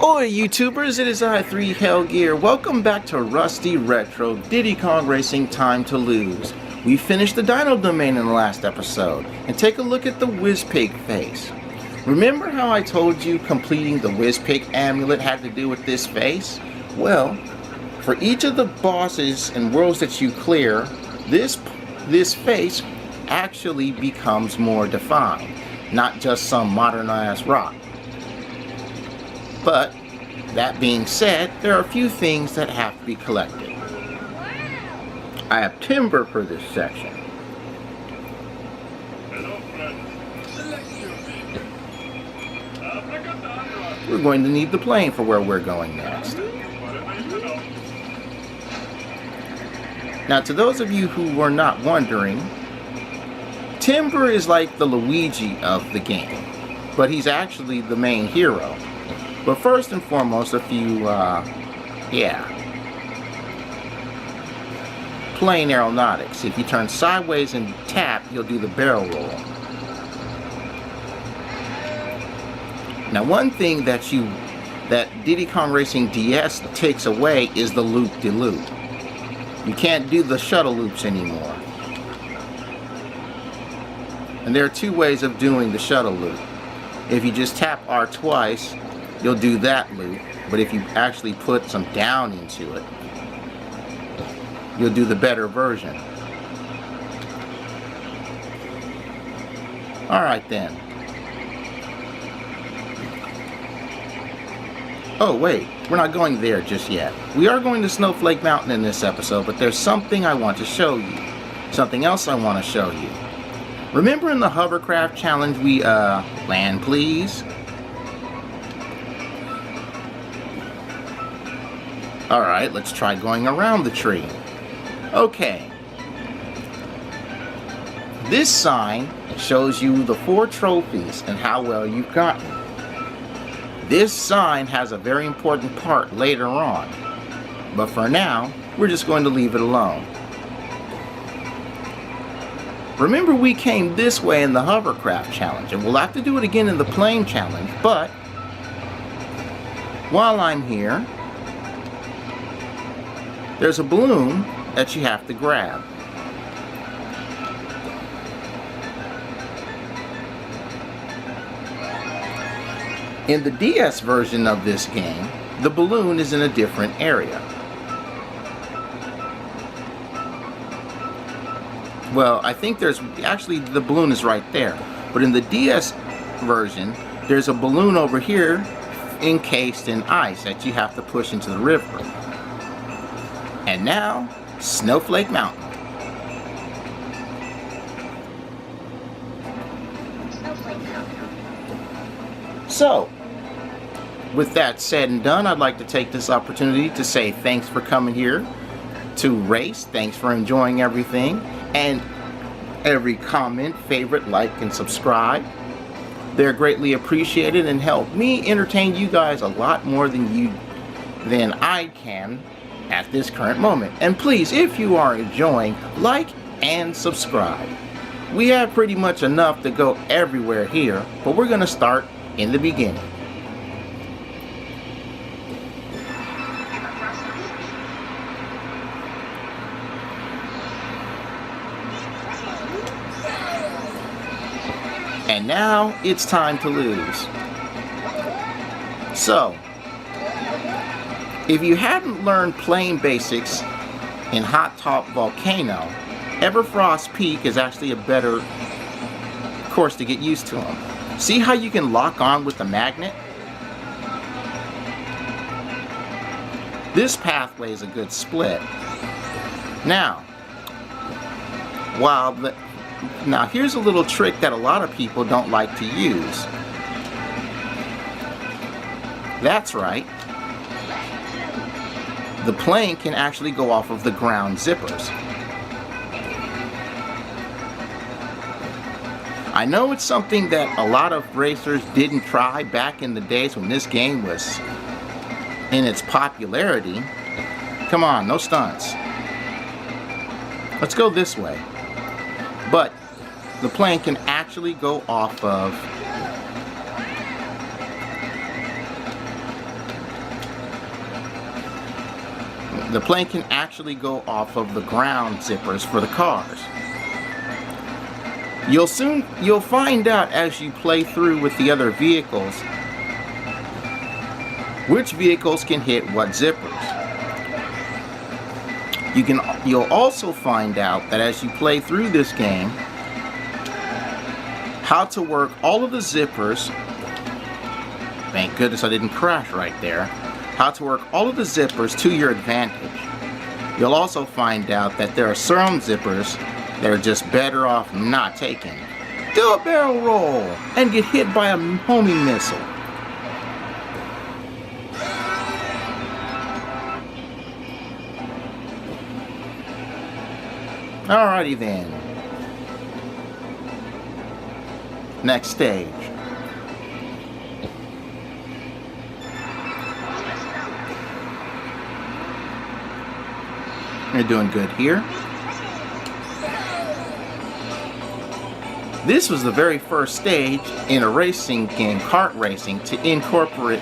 Oi YouTubers, it is I, 3 Hellgear. Welcome back to Rusty Retro Diddy Kong Racing Time to Lose. We finished the Dino Domain in the last episode, and take a look at the Wizpig face. Remember how I told you completing the Wizpig amulet had to do with this face? Well, for each of the bosses and worlds that you clear, this face actually becomes more defined, not just some modernized rock. But, that being said, there are a few things that have to be collected. I have timber for this section. We're going to need the plane for where we're going next. Now, to those of you who were not wondering, Timber is like the Luigi of the game, but he's actually the main hero. But first and foremost, a few, plane aeronautics. If you turn sideways and tap, you'll do the barrel roll. Now, one thing that Diddy Kong Racing DS takes away is the loop-de-loop. You can't do the shuttle loops anymore. And there are two ways of doing the shuttle loop. If you just tap R twice, you'll do that loop, but if you actually put some down into it, you'll do the better version. Alright then. Oh wait, we're not going there just yet. We are going to Snowflake Mountain in this episode, but there's something I want to show you. Something else I want to show you. Remember in the hovercraft challenge we, land please? Alright, let's try going around the tree. Okay. This sign shows you the 4 trophies and how well you've gotten. This sign has a very important part later on. But for now, we're just going to leave it alone. Remember, we came this way in the hovercraft challenge, and we'll have to do it again in the plane challenge, but while I'm here, there's a balloon that you have to grab. In the DS version of this game, the balloon is in a different area. Well, I think actually the balloon is right there. But in the DS version, there's a balloon over here encased in ice that you have to push into the river. And now, Snowflake Mountain. So, with that said and done, I'd like to take this opportunity to say thanks for coming here to race. Thanks for enjoying everything. And every comment, favorite, like, and subscribe. They're greatly appreciated and help me entertain you guys a lot more than I can at this current moment. And please, if you are enjoying, like and subscribe. We have pretty much enough to go everywhere here, but we're going to start in the beginning. And now it's time to lose. So, if you haven't learned plane basics in Hot Top Volcano, Everfrost Peak is actually a better course to get used to them. See how you can lock on with the magnet? This pathway is a good split. Now, here's a little trick that a lot of people don't like to use. That's right. The plane can actually go off of the ground zippers. I know it's something that a lot of racers didn't try back in the days when this game was in its popularity. Come on, no stunts. Let's go this way. But the plane can actually go off of The plane can actually go off of the ground zippers for the cars. You'll find out as you play through with the other vehicles which vehicles can hit what zippers. You'll also find out that as you play through this game how to work all of the zippers. Thank goodness I didn't crash right there. How to work all of the zippers to your advantage. You'll also find out that there are some zippers that are just better off not taking. Do a barrel roll and get hit by a homing missile. Alrighty then. Next stage. You're doing good here. This was the very first stage in a racing game, kart racing, to incorporate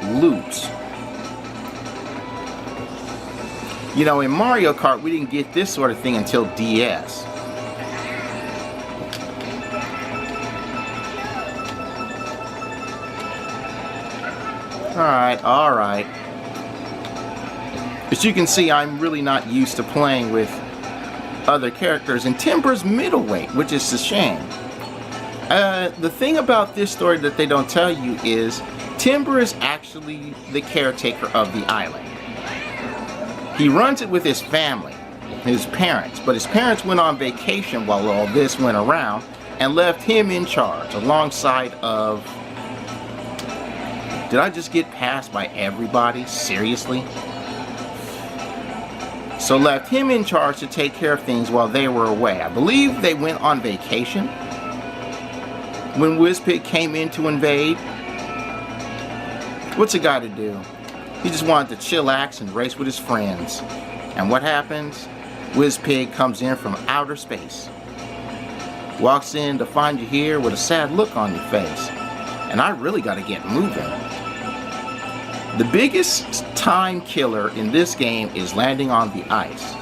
loops. You know, in Mario Kart, we didn't get this sort of thing until DS. Alright. As you can see, I'm really not used to playing with other characters, and Timber's middleweight, which is a shame. The thing about this story that they don't tell you is Timber is actually the caretaker of the island. He runs it with his family, his parents, but his parents went on vacation while all this went around and left him in charge alongside of... Did I just get passed by everybody? Seriously? So left him in charge to take care of things while they were away. I believe they went on vacation when Wizpig came in to invade. What's a guy to do? He just wanted to chillax and race with his friends. And what happens? Wizpig comes in from outer space. Walks in to find you here with a sad look on your face. And I really got to get moving. The biggest time killer in this game is landing on the ice.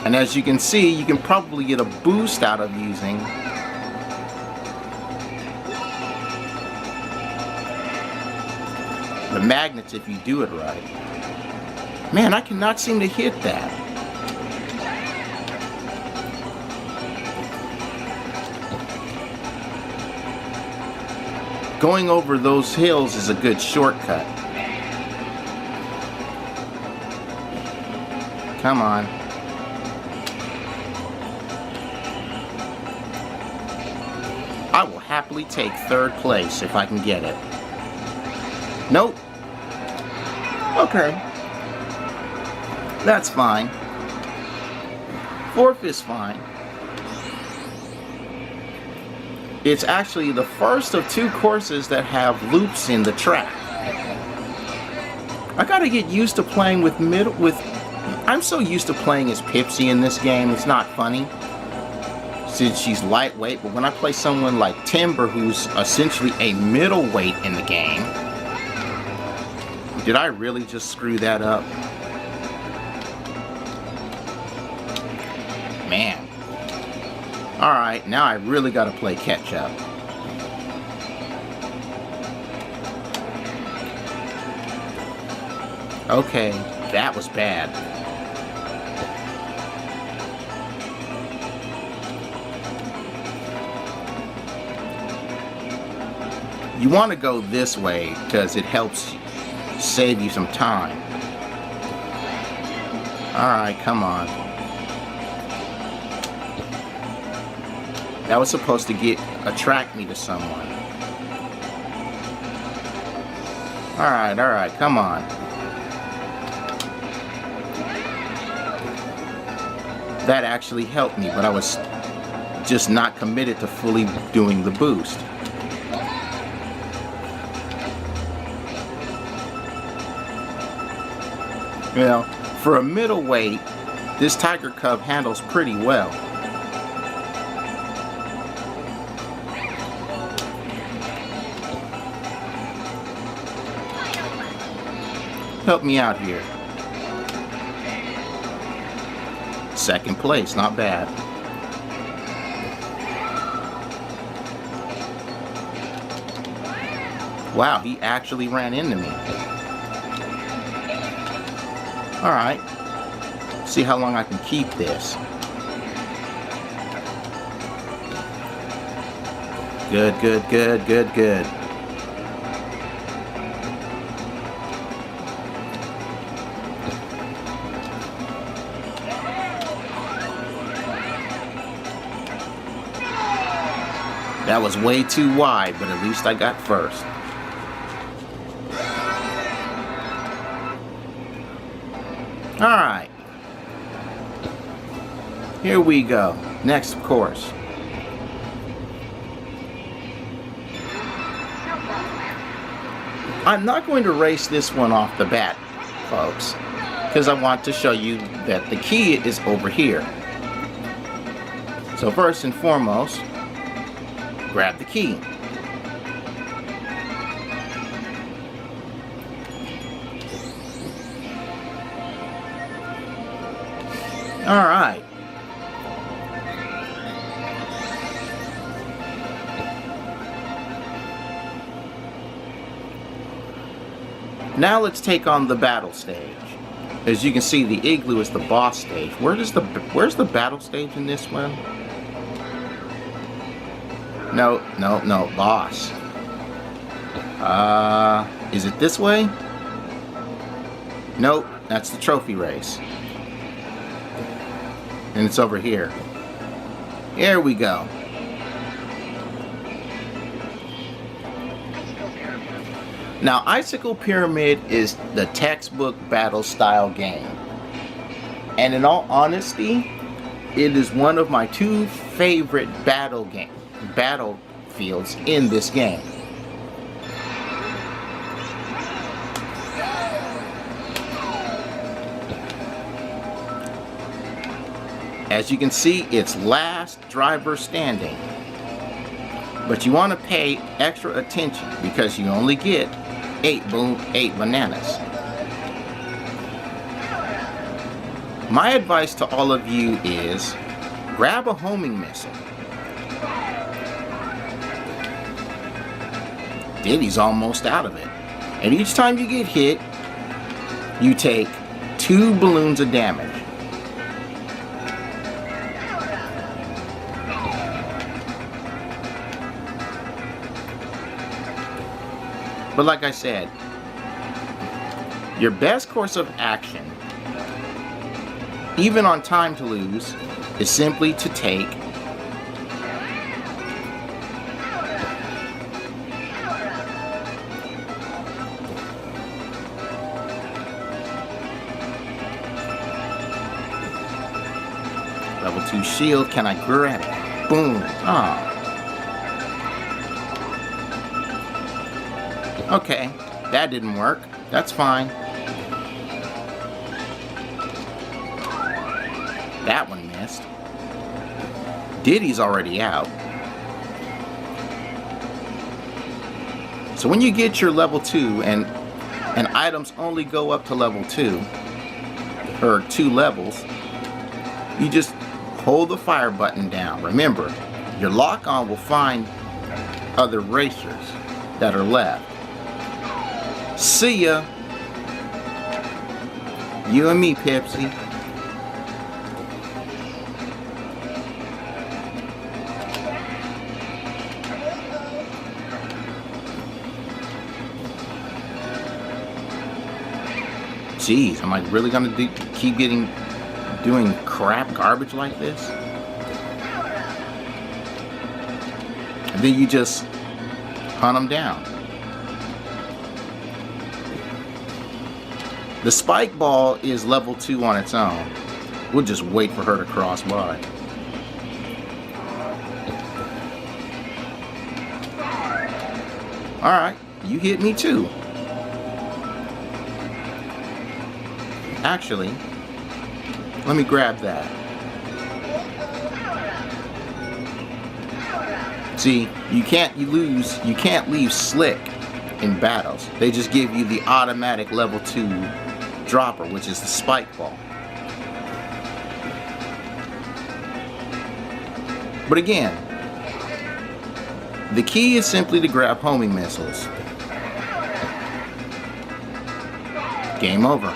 And as you can see, you can probably get a boost out of using the magnets if you do it right. Man, I cannot seem to hit that. Going over those hills is a good shortcut. Come on. I will happily take third place if I can get it. Nope. Okay. That's fine. Fourth is fine. It's actually the first of two courses that have loops in the track. I gotta get used to playing with I'm so used to playing as Pipsy in this game, it's not funny. Since she's lightweight, but when I play someone like Timber, who's essentially a middleweight in the game. Did I really just screw that up? Man. Alright, now I really gotta play catch up. Okay, that was bad. You want to go this way because it helps save you some time. Alright, come on. That was supposed to attract me to someone. Alright, come on. That actually helped me, but I was just not committed to fully doing the boost. Well, for a middleweight, this Tiger Cub handles pretty well. Help me out here. Second place, not bad. Wow, he actually ran into me. Alright. See how long I can keep this. Good, good, good, good, good. That was way too wide, but at least I got first. Alright. Here we go. Next course. I'm not going to race this one off the bat, folks, because I want to show you that the key is over here. So first and foremost, grab the key. All right. Now let's take on the battle stage. As you can see, the igloo is the boss stage. Where's the battle stage in this one? No, no, no, boss. Is it this way? Nope, that's the trophy race. And it's over here. Here we go. Now, Icicle Pyramid is the textbook battle style game. And in all honesty, it is one of my two favorite battlefields in this game. As you can see, it's last driver standing. But you want to pay extra attention because you only get 8 bananas. My advice to all of you is grab a homing missile. Diddy's almost out of it. And each time you get hit, you take 2 balloons of damage. But like I said, your best course of action, even on time to lose, is simply to take level 2 shield. Can I grab it? Boom. Ah. Okay, that didn't work. That's fine. That one missed. Diddy's already out. So when you get your level 2 and items only go up to level 2 or 2 levels, you just hold the fire button down. Remember, your lock-on will find other racers that are left. See ya. You and me, Pepsi. Jeez, am I really gonna keep doing crap garbage like this? And then you just hunt them down. The spike ball is level 2 on its own. We'll just wait for her to cross by. Alright, you hit me too. Actually, let me grab that. See, you can't leave Slick in battles. They just give you the automatic level 2 dropper, which is the spike ball. But again, the key is simply to grab homing missiles. Game over.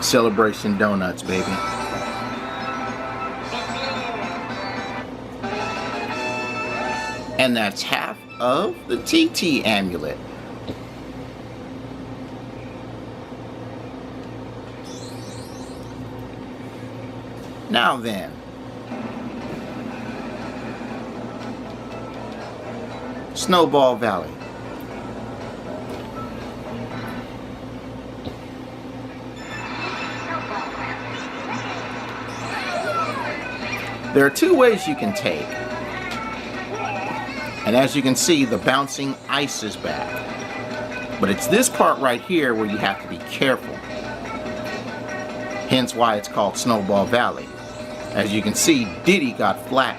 Celebration donuts, baby. And that's half of the TT amulet. Now then, Snowball Valley. There are two ways you can take. And as you can see, the bouncing ice is back. But it's this part right here where you have to be careful. Hence why it's called Snowball Valley. As you can see, Diddy got flat.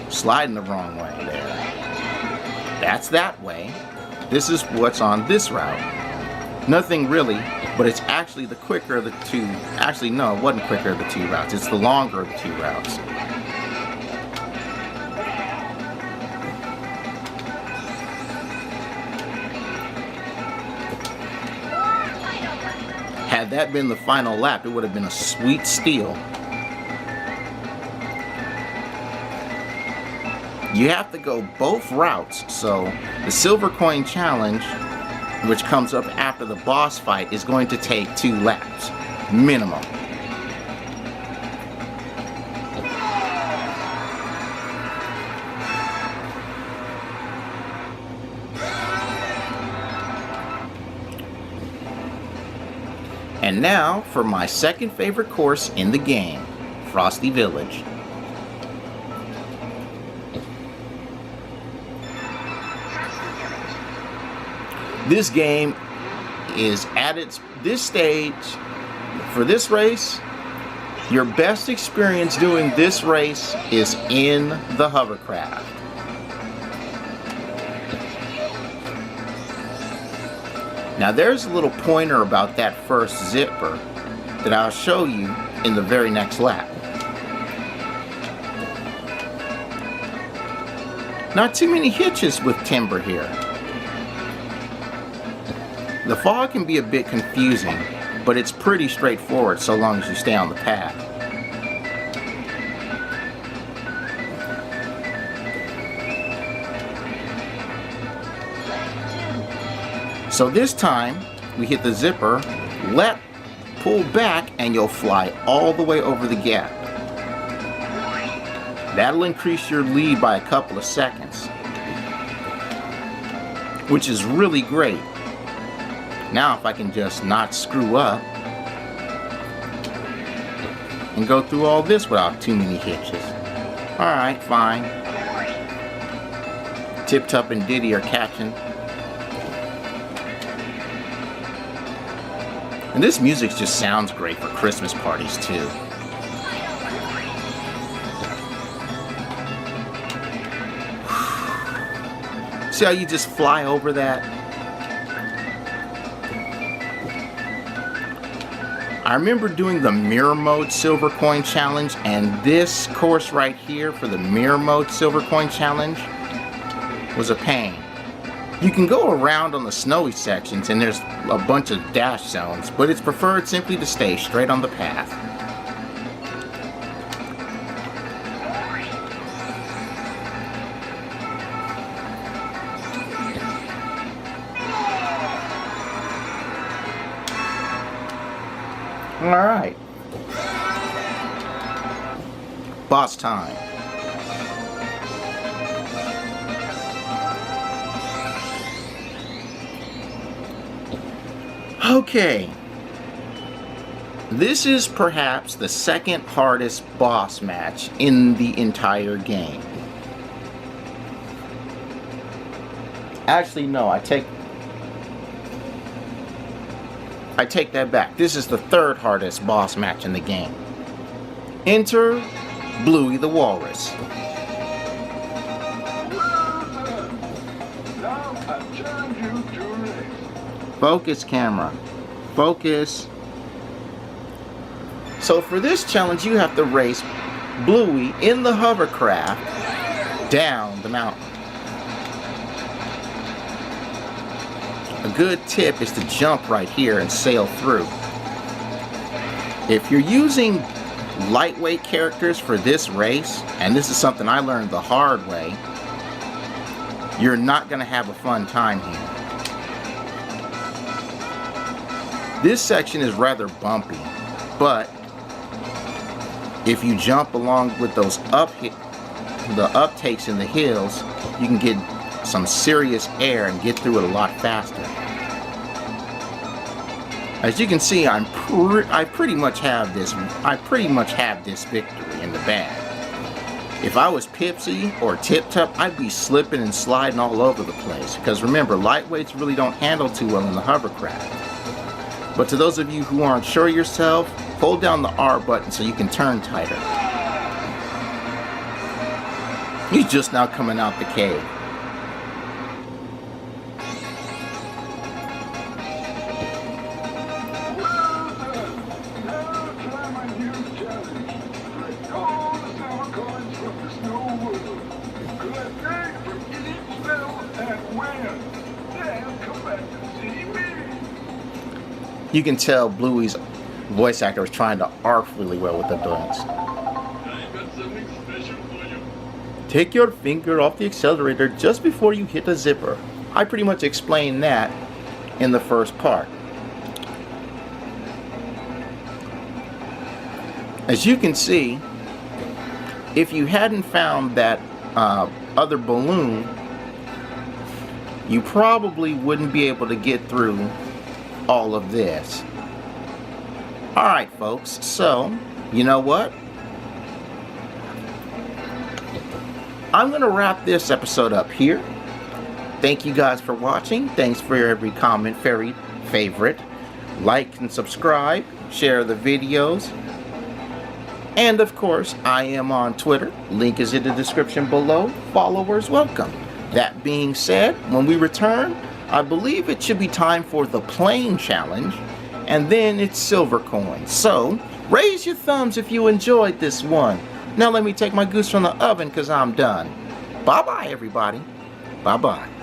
Sliding the wrong way there. That's that way. This is what's on this route. Nothing really, but it's actually the quicker of the two. Actually, no, it wasn't quicker of the two routes. It's the longer of the two routes. Had that been the final lap, it would have been a sweet steal. You have to go both routes, so the Silver Coin Challenge, which comes up after the boss fight, is going to take 2 laps, minimum. And now for my second favorite course in the game, Frosty Village. This game is at this stage, for this race, your best experience doing this race is in the hovercraft. Now there's a little pointer about that first zipper that I'll show you in the very next lap. Not too many hitches with timber here. The fog can be a bit confusing, but it's pretty straightforward so long as you stay on the path. So this time, we hit the zipper, pull back, and you'll fly all the way over the gap. That'll increase your lead by a couple of seconds, which is really great. Now if I can just not screw up and go through all this without too many hitches. Alright, fine. Tip Top and Diddy are catching. And this music just sounds great for Christmas parties too. See how you just fly over that? I remember doing the Mirror Mode Silver Coin Challenge, and this course right here for the Mirror Mode Silver Coin Challenge was a pain. You can go around on the snowy sections and there's a bunch of dash zones, but it's preferred simply to stay straight on the path. Alright. Boss time. Okay. This is perhaps the second hardest boss match in the entire game. Actually, no, I take that back. This is the third hardest boss match in the game. Enter Bluey the Walrus. Focus, camera. Focus. So for this challenge, you have to race Bluey in the hovercraft down the mountain. A good tip is to jump right here and sail through. If you're using lightweight characters for this race, and this is something I learned the hard way, you're not going to have a fun time here. This section is rather bumpy, but if you jump along with those the uptakes in the hills, you can get some serious air and get through it a lot faster. As you can see, I pretty much have this victory in the bag. If I was Pipsy or Tip Top, I'd be slipping and sliding all over the place. Because remember, lightweights really don't handle too well in the hovercraft. But to those of you who aren't sure yourself, hold down the R button so you can turn tighter. He's just now coming out the cave. You can tell Bluey's voice actor was trying to arf really well with the dance. Take your finger off the accelerator just before you hit the zipper. I pretty much explained that in the first part. As you can see, if you hadn't found that other balloon, you probably wouldn't be able to get through all of this. Alright folks, so you know what? I'm going to wrap this episode up here. Thank you guys for watching. Thanks for every comment, favorite, like and subscribe, share the videos. And of course, I am on Twitter. Link is in the description below. Followers welcome. That being said, when we return, I believe it should be time for the plane challenge, and then it's silver coins. So, raise your thumbs if you enjoyed this one. Now let me take my goose from the oven because I'm done. Bye-bye, everybody. Bye-bye.